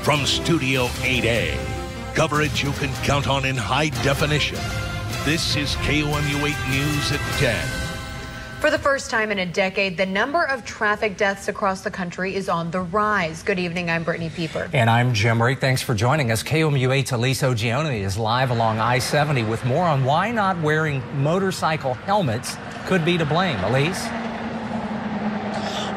From Studio 8A, coverage you can count on in high definition. This is KOMU 8 News at 10. For the first time in a decade, the number of traffic deaths across the country is on the rise. Good evening, I'm Brittany Pieper. And I'm Jim Reek. Thanks for joining us. KOMU 8's Elise Ogioni is live along I-70 with more on why not wearing motorcycle helmets could be to blame. Elise?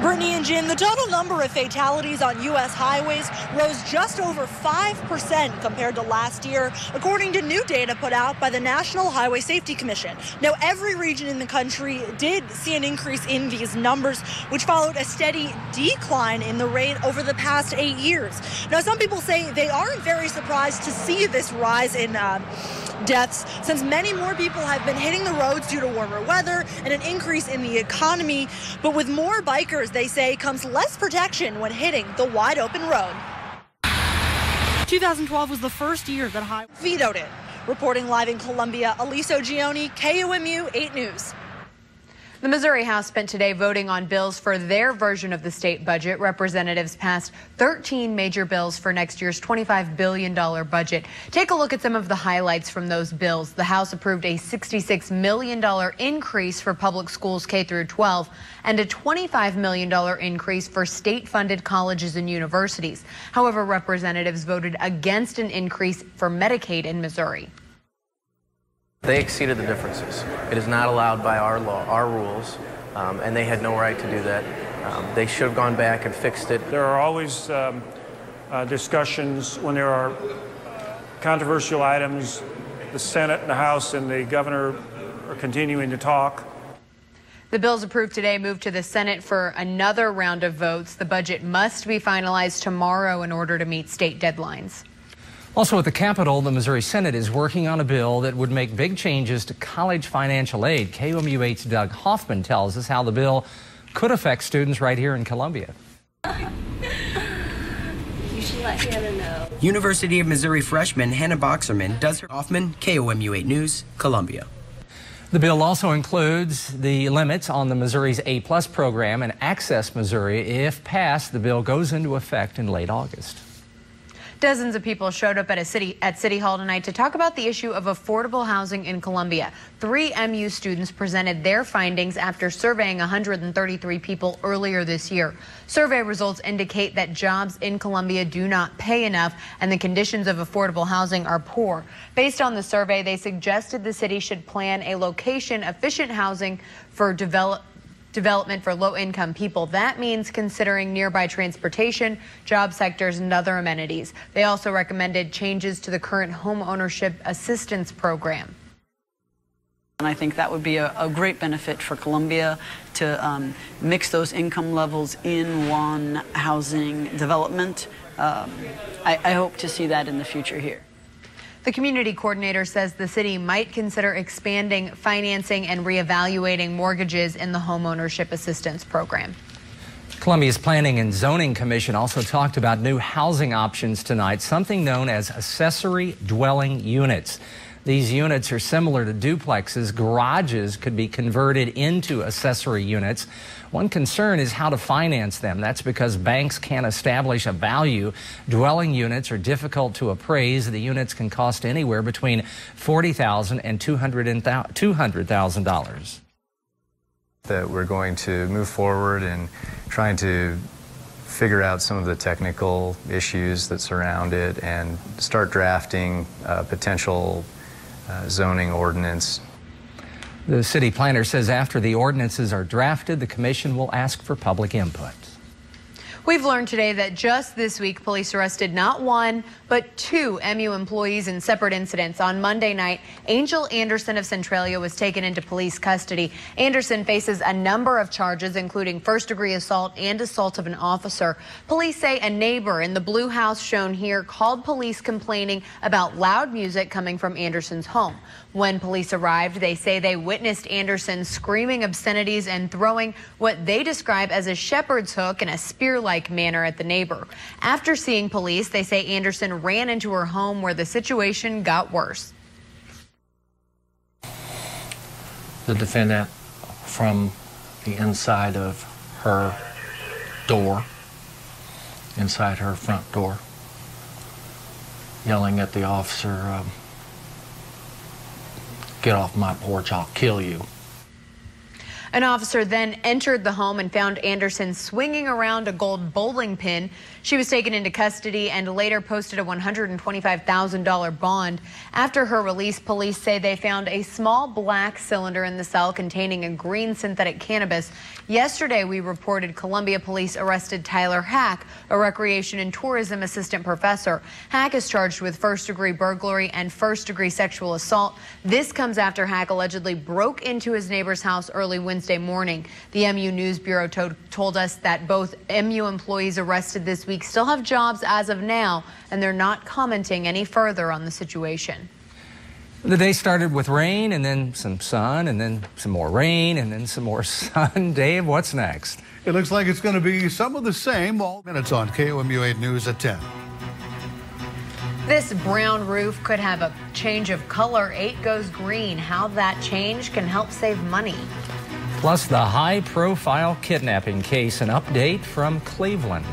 Brittany and Jim, the total number of fatalities on U.S. highways rose just over 5% compared to last year, according to new data put out by the National Highway Safety Commission. Now, every region in the country did see an increase in these numbers, which followed a steady decline in the rate over the past 8 years. Now, some people say they aren't very surprised to see this rise in deaths, since many more people have been hitting the roads due to warmer weather and an increase in the economy. But with more bikers, they say, comes less protection when hitting the wide open road. 2012 was the first year that highway vetoed it. Reporting live in Columbia, Elise Ogioni, KOMU 8 News. The Missouri House spent today voting on bills for their version of the state budget. Representatives passed 13 major bills for next year's $25 billion budget. Take a look at some of the highlights from those bills. The House approved a $66 million increase for public schools K through 12 and a $25 million increase for state-funded colleges and universities. However, representatives voted against an increase for Medicaid in Missouri. They exceeded the differences. It is not allowed by our law, our rules, and they had no right to do that. They should have gone back and fixed it. There are always discussions when there are controversial items. The Senate and the House and the governor are continuing to talk. The bills approved today move to the Senate for another round of votes. The budget must be finalized tomorrow in order to meet state deadlines. Also at the Capitol, the Missouri Senate is working on a bill that would make big changes to college financial aid. KOMU 8's Doug Hoffman tells us how the bill could affect students right here in Columbia. You should let Hannah know. University of Missouri freshman Hannah Boxerman does her Hoffman, KOMU 8 News, Columbia. The bill also includes the limits on the Missouri's A+ program and Access Missouri. If passed, the bill goes into effect in late August. Dozens of people showed up at City Hall tonight to talk about the issue of affordable housing in Columbia. 3 MU students presented their findings after surveying 133 people earlier this year. Survey results indicate that jobs in Columbia do not pay enough and the conditions of affordable housing are poor. Based on the survey, they suggested the city should plan a location-efficient housing for development for low-income people. That means considering nearby transportation, job sectors, and other amenities. They also recommended changes to the current home ownership assistance program. And I think that would be a great benefit for Columbia to mix those income levels in one housing development. I hope to see that in the future here. The community coordinator says the city might consider expanding financing and reevaluating mortgages in the homeownership assistance program. Columbia's Planning and Zoning Commission also talked about new housing options tonight, something known as accessory dwelling units. These units are similar to duplexes. Garages could be converted into accessory units. One concern is how to finance them. That's because banks can't establish a value. Dwelling units are difficult to appraise. The units can cost anywhere between $40,000 and $200,000. That we're going to move forward and trying to figure out some of the technical issues that surround it and start drafting potential zoning ordinance. The city planner says after the ordinances are drafted, the commission will ask for public input. We've learned today that just this week, police arrested not 1, but 2 MU employees in separate incidents. On Monday night, Angel Anderson of Centralia was taken into police custody. Anderson faces a number of charges, including first-degree assault and assault of an officer. Police say a neighbor in the blue house shown here called police complaining about loud music coming from Anderson's home. When police arrived, they say they witnessed Anderson screaming obscenities and throwing what they describe as a shepherd's hook in a spear-like manner at the neighbor. After seeing police, they say Anderson ran into her home where the situation got worse. The defendant, from the inside of her door, inside her front door, yelling at the officer, "Get off my porch, I'll kill you." An officer then entered the home and found Anderson swinging around a gold bowling pin. She was taken into custody and later posted a $125,000 bond. After her release, police say they found a small black cylinder in the cell containing a green synthetic cannabis. Yesterday, we reported Columbia police arrested Tyler Hack, a recreation and tourism assistant professor. Hack is charged with first-degree burglary and first-degree sexual assault. This comes after Hack allegedly broke into his neighbor's house early Wednesday morning. The MU News Bureau told us that both MU employees arrested this week still have jobs as of now, and they're not commenting any further on the situation. The day started with rain and then some sun and then some more rain and then some more sun. Dave, what's next? It looks like it's going to be some of the same. All minutes on KOMU 8 News at 10. This brown roof could have a change of color. 8 goes green. How that change can help save money. Plus the high-profile kidnapping case, an update from Cleveland.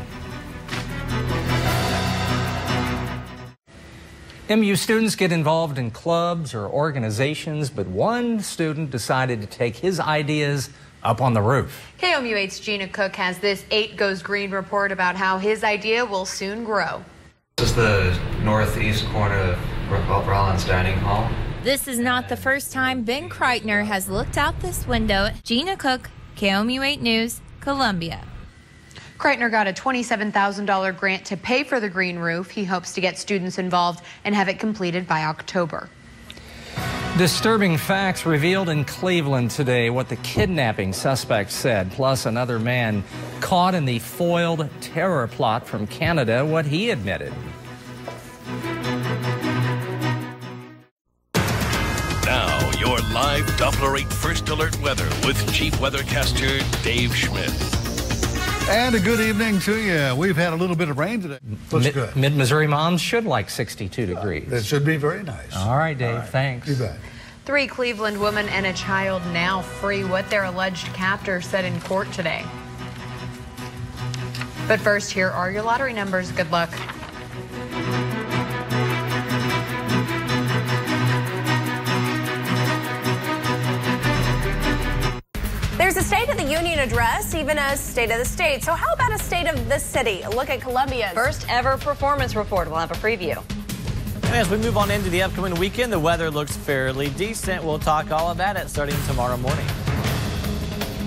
MU students get involved in clubs or organizations, but one student decided to take his ideas up on the roof. KOMU 8's Gina Cook has this 8 Goes Green report about how his idea will soon grow. This is the northeast corner of Rollins Dining Hall. This is not the first time Ben Kreitner has looked out this window. Gina Cook, KOMU 8 News, Columbia. Kreitner got a $27,000 grant to pay for the green roof. He hopes to get students involved and have it completed by October. Disturbing facts revealed in Cleveland today, what the kidnapping suspect said, plus another man caught in the foiled terror plot from Canada, what he admitted. Now, your live Doppler 8 First Alert weather with Chief Weathercaster Dave Schmidt. And a good evening to you. We've had a little bit of rain today. Looks good. Mid-Missouri moms should like 62 degrees. It should be very nice. All right, Dave. All right. Thanks. You bet. 3 Cleveland women and a child now free, what their alleged captor said in court today. But first, here are your lottery numbers. Good luck. There's a State of the Union address, even a State of the State. So how about a State of the City? A look at Columbia's first ever performance report. We'll have a preview. And as we move on into the upcoming weekend, the weather looks fairly decent. We'll talk all about it starting tomorrow morning.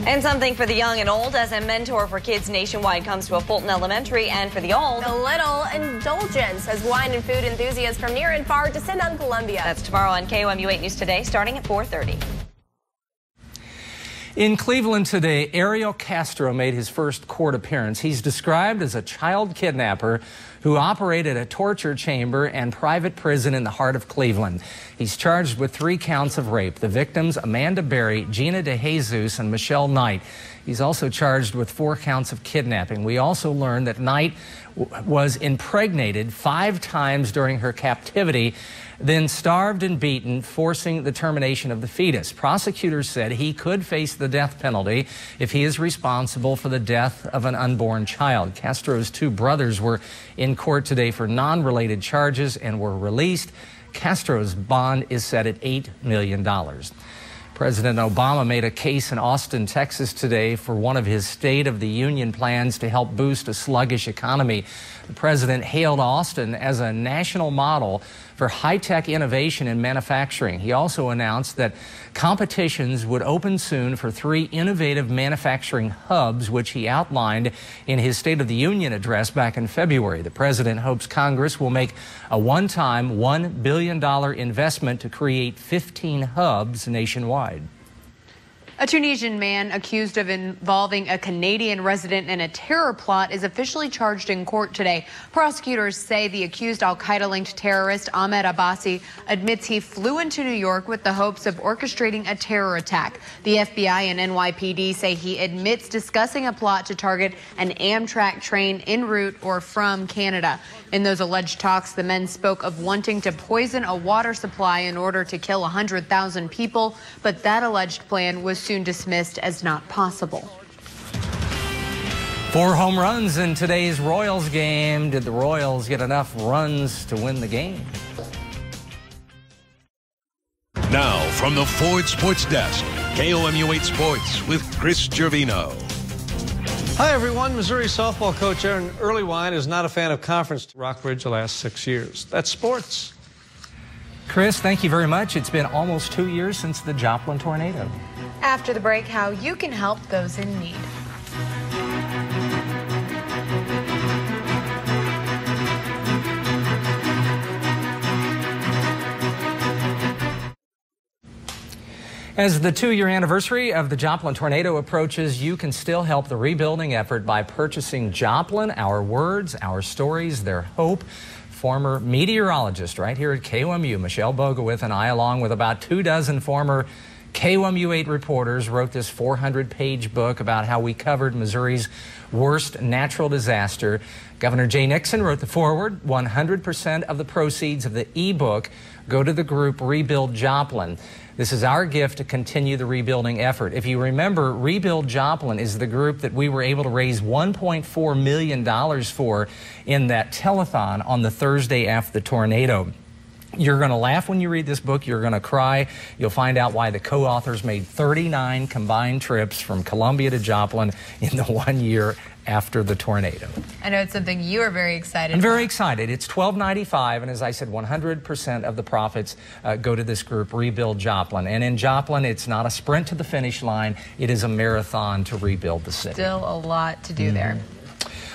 And something for the young and old as a mentor for kids nationwide comes to a Fulton Elementary, and for the old, a little indulgence as wine and food enthusiasts from near and far descend on Columbia. That's tomorrow on KOMU 8 News Today, starting at 4:30. In Cleveland today, Ariel Castro made his first court appearance. He's described as a child kidnapper who operated a torture chamber and private prison in the heart of Cleveland. He's charged with 3 counts of rape. The victims, Amanda Berry, Gina DeJesus, and Michelle Knight. He's also charged with 4 counts of kidnapping. We also learned that Knight was impregnated 5 times during her captivity, then starved and beaten, forcing the termination of the fetus. Prosecutors said he could face the death penalty if he is responsible for the death of an unborn child. Castro's 2 brothers were in court today for non-related charges and were released. Castro's bond is set at $8 million. President Obama made a case in Austin, Texas today for one of his State of the Union plans to help boost a sluggish economy. The president hailed Austin as a national model for high-tech innovation in manufacturing. He also announced that competitions would open soon for 3 innovative manufacturing hubs, which he outlined in his State of the Union address back in February. The president hopes Congress will make a one-time $1 billion investment to create 15 hubs nationwide. A Tunisian man accused of involving a Canadian resident in a terror plot is officially charged in court today. Prosecutors say the accused al-Qaeda-linked terrorist Ahmed Abbasi admits he flew into New York with the hopes of orchestrating a terror attack. The FBI and NYPD say he admits discussing a plot to target an Amtrak train en route or from Canada. In those alleged talks, the men spoke of wanting to poison a water supply in order to kill 100,000 people, but that alleged plan was soon dismissed as not possible. 4 home runs in today's Royals game. Did the Royals get enough runs to win the game? Now, from the Ford Sports Desk, KOMU 8 Sports with Chris Gervino. Hi, everyone. Missouri softball coach Aaron Earlywine is not a fan of conference Rockbridge the last 6 years. That's sports. Chris, thank you very much. It's been almost 2 years since the Joplin tornado. After the break, how you can help those in need. As the 2-year anniversary of the Joplin tornado approaches, you can still help the rebuilding effort by purchasing Joplin, Our Words, Our Stories, Their Hope. Former meteorologist right here at KOMU, Michelle Bogowith, and I, along with about 24 former KOMU 8 reporters, wrote this 400-page book about how we covered Missouri's worst natural disaster. Governor Jay Nixon wrote the foreword. 100% of the proceeds of the e-book go to the group Rebuild Joplin. This is our gift to continue the rebuilding effort. If you remember, Rebuild Joplin is the group that we were able to raise $1.4 million for in that telethon on the Thursday after the tornado. You're going to laugh when you read this book. You're going to cry. You'll find out why the co-authors made 39 combined trips from Columbia to Joplin in the 1 year after the tornado. I know it's something you are very excited I'm about. very excited. It's $12.95, and as I said, 100% of the profits go to this group, Rebuild Joplin. And in Joplin, it's not a sprint to the finish line. It is a marathon to rebuild the city. Still a lot to do there.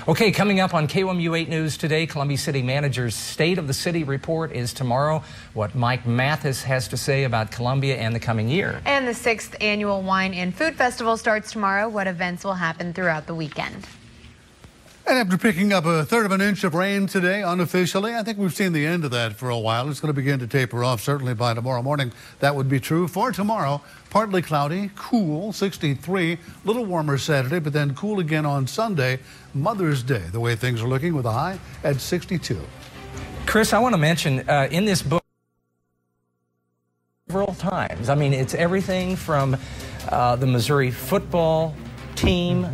Okay, coming up on KOMU 8 News today, Columbia City Manager's State of the City report is tomorrow. What Mike Mathis has to say about Columbia and the coming year. And the 6th Annual Wine and Food Festival starts tomorrow. What events will happen throughout the weekend? And after picking up 1/3 of an inch of rain today, unofficially, I think we've seen the end of that for a while. It's going to begin to taper off, certainly by tomorrow morning. That would be true. For tomorrow, partly cloudy, cool, 63, a little warmer Saturday, but then cool again on Sunday, Mother's Day, the way things are looking, with a high at 62. Chris, I want to mention in this book several times. I mean, it's everything from the Missouri football team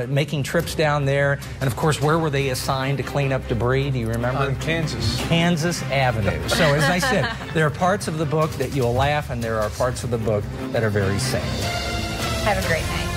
making trips down there, and of course, where were they assigned to clean up debris? Do you remember? On Kansas. Kansas Avenue. So as I said, there are parts of the book that you'll laugh, and there are parts of the book that are very sad. Have a great night.